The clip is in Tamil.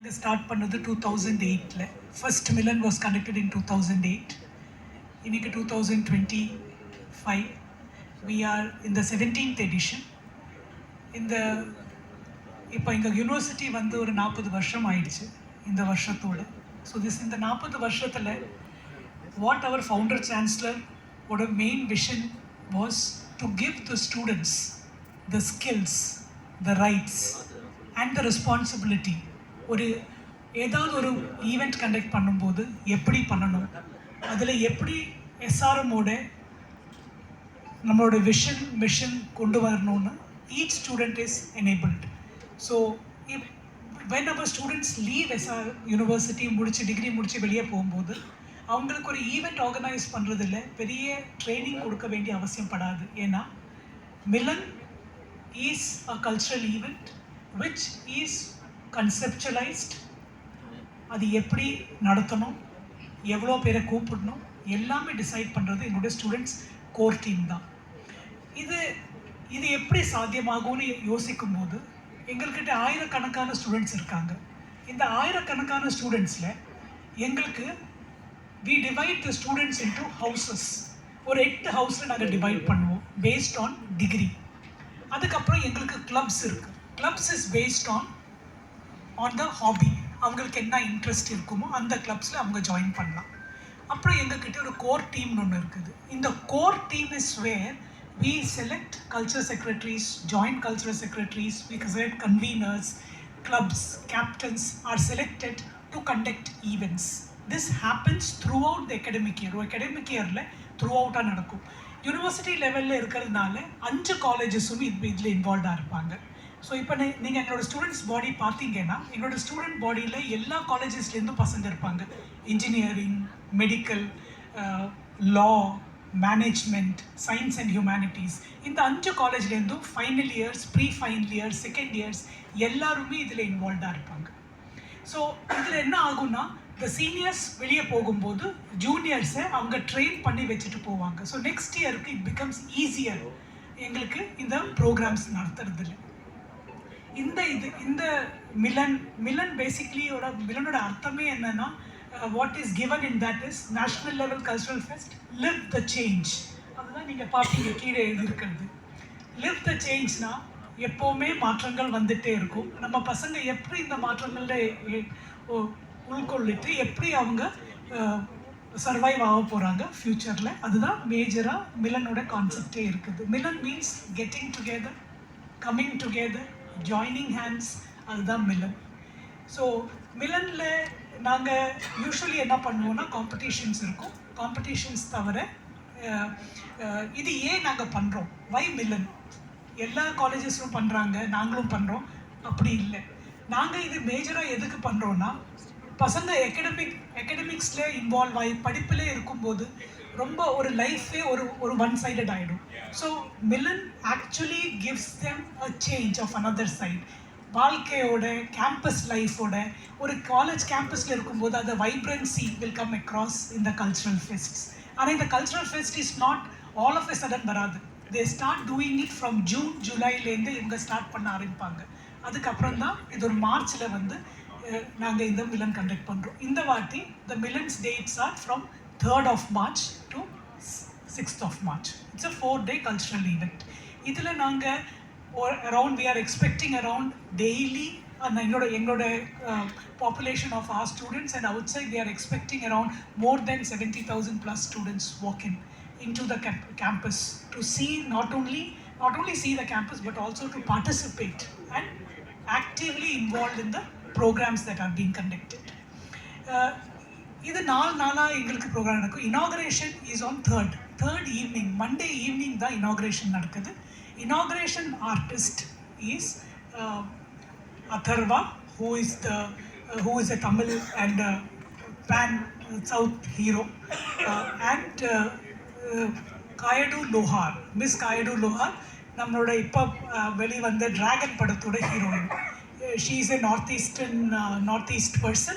The start பண்ணது 2008ல. First Milan was conducted in 2008. இன்னைக்கு 2025. We are in the 17th edition. இந்த இப்போ எங்கள் யூனிவர்சிட்டி வந்து ஒரு 40 வருஷம் ஆயிடுச்சு இந்த வருஷத்தோடு. ஸோ இந்த 40 வருஷத்தில் what our founder chancellor what a main vision was to give the students the skills, the rights and the responsibility. ஒரு ஏதாவது ஒரு ஈவெண்ட் கண்டக்ட் பண்ணும்போது எப்படி பண்ணணும், அதில் எப்படி எஸ்ஆர்எம்மோட நம்மளோட விஷன் மிஷன் கொண்டு வரணும்னு each student is enabled. So when our students leave SR university முடிச்சு டிகிரி முடிச்சு வெளியே போகும்போது அவங்களுக்கு ஒரு ஈவெண்ட் ஆர்கனைஸ் பண்ணுறதில்ல பெரிய ட்ரைனிங் கொடுக்க வேண்டிய அவசியம் படாது. ஏன்னா Milan is a cultural event which is conceptualized. அது எப்படி நடத்தணும், எவ்வளோ பேரை கூப்பிடணும், எல்லாமே டிசைட் பண்ணுறது என்னுடைய ஸ்டூடெண்ட்ஸ் கோர் டீம் தான். இது எப்படி சாத்தியமாகும்னு யோசிக்கும் போது எங்கள்கிட்ட ஆயிரக்கணக்கான ஸ்டூடெண்ட்ஸ் இருக்காங்க. இந்த ஆயிரக்கணக்கான ஸ்டூடெண்ட்ஸில் எங்களுக்கு we divide the students into houses. ஒரு 8 ஹவுஸில் நாங்கள் டிவைட் பண்ணுவோம் பேஸ்ட் ஆன் டிகிரி. அதுக்கப்புறம் எங்களுக்கு கிளப்ஸ் இருக்குது. Clubs is based on the hobby. அவங்களுக்கு என்ன இன்ட்ரெஸ்ட் இருக்குமோ அந்த கிளப்ஸில் அவங்க ஜாயின் பண்ணலாம். அப்புறம் எங்ககிட்ட ஒரு கோர் டீம்னு ஒன்று இருக்குது. இந்த core team is where we select culture secretaries, joint cultural secretaries, we select conveners, clubs, captains are selected to conduct events. This happens throughout the academic year. academic yearல throughout நடக்கும். யூனிவர்சிட்டி லெவலில் இருக்கிறதுனால 5 காலேஜஸும் இதில் இன்வால்வ்டாக இருப்பாங்க. ஸோ இப்போ நீங்கள் எங்களோட ஸ்டூடெண்ட்ஸ் பாடி பார்த்தீங்கன்னா எங்களோட ஸ்டூடெண்ட் பாடியில் எல்லா காலேஜஸ்லேருந்தும் பசங்க இருப்பாங்க. Engineering, medical, law, management, science and humanities, இந்த 5 காலேஜ்லேருந்தும் final years, pre final years, second years எல்லாருமே இதில் இன்வால்வ்டாக இருப்பாங்க. ஸோ இதில் என்ன ஆகும்னா இந்த சீனியர்ஸ் வெளியே போகும்போது ஜூனியர்ஸை அவங்க ட்ரெயின் பண்ணி வச்சுட்டு போவாங்க. ஸோ நெக்ஸ்ட் இயருக்கு இட் பிகம்ஸ் ஈஸியர் எங்களுக்கு இந்த ப்ரோக்ராம்ஸ் நடத்துறதில்ல. இந்த மிலன் பேசிக்லியோட மிலனோட அர்த்தமே என்னன்னா what is given in that is national level cultural fest, live the change. அதுதான் நீங்கள் பார்த்தீங்க கீழே எழுதியிருக்கிறது. லிவ் த சேஞ்ச்னா எப்போவுமே மாற்றங்கள் வந்துகிட்டே இருக்கும். நம்ம பசங்க எப்படி இந்த மாற்றங்களில் உள்கொள்ளிட்டு எப்படி அவங்க சர்வைவ் ஆக போகிறாங்க ஃப்யூச்சரில், அதுதான் மேஜராக மிலனோட கான்செப்டே இருக்குது. Milan means getting together, coming together, joining hands, அதுதான் மிலன். ஸோ மிலனில் நாங்கள் யூஸ்வலி என்ன பண்ணுவோம்னா காம்படிஷன்ஸ் இருக்கும். காம்படிஷன்ஸ் தவிர இது ஏன் நாங்கள் பண்ணுறோம், வை மிலன், எல்லா காலேஜஸும் பண்ணுறாங்க நாங்களும் பண்ணுறோம் அப்படி இல்லை. நாங்கள் இது மேஜராக எதுக்கு பண்ணுறோன்னா பசங்க எக்கடமிக்ஸில் இன்வால்வ் ஆகி படிப்பில் இருக்கும்போது ரொம்ப ஒரு லைஃபே ஒரு ஒன் சைடட் ஆகிடும். So Milan actually gives them a change of another side. வாழ்க்கையோட கேம்பஸ் லைஃபோட ஒரு காலேஜ் கேம்பஸில் இருக்கும்போது அந்த வைப்ரன்சி வில் கம் அக்ராஸ் இந்த கல்ச்சுரல் ஃபெஸ்ட்ஸ். ஆனால் இந்த cultural fest is not all of a sudden வராது. They start doing it from June ஜூலைலேருந்து இவங்க ஸ்டார்ட் பண்ண ஆரம்பிப்பாங்க. அதுக்கப்புறம் தான் இது ஒரு மார்ச்சில் வந்து நாங்கள் இந்த மிலன் கண்டக்ட் பண்ணுறோம். இந்த வாட்டி the Milan's dates are from 3rd of March to 6th of March. It's a 4-day cultural event. இதில் நாங்கள் around we are expecting around daily எங்களோட population of our students and outside they are expecting around more than 70,000 plus students walk into the campus to see not only see the campus but also to participate and actively involved in the programs that are being conducted. இது 4 நாளாக எங்களுக்கு ப்ரோக்ராம் நடக்கும். Inauguration is on third evening, Monday evening தான் இனாகரேஷன் நடக்குது. Inauguration artist is Atharvaa, who is a Tamil and pan South hero, and Kayadu Lohar, Miss Kayadu Lohar நம்மளோட இப்போ வெளிவந்த டிராகன் படத்தோட heroine. She is a north east person.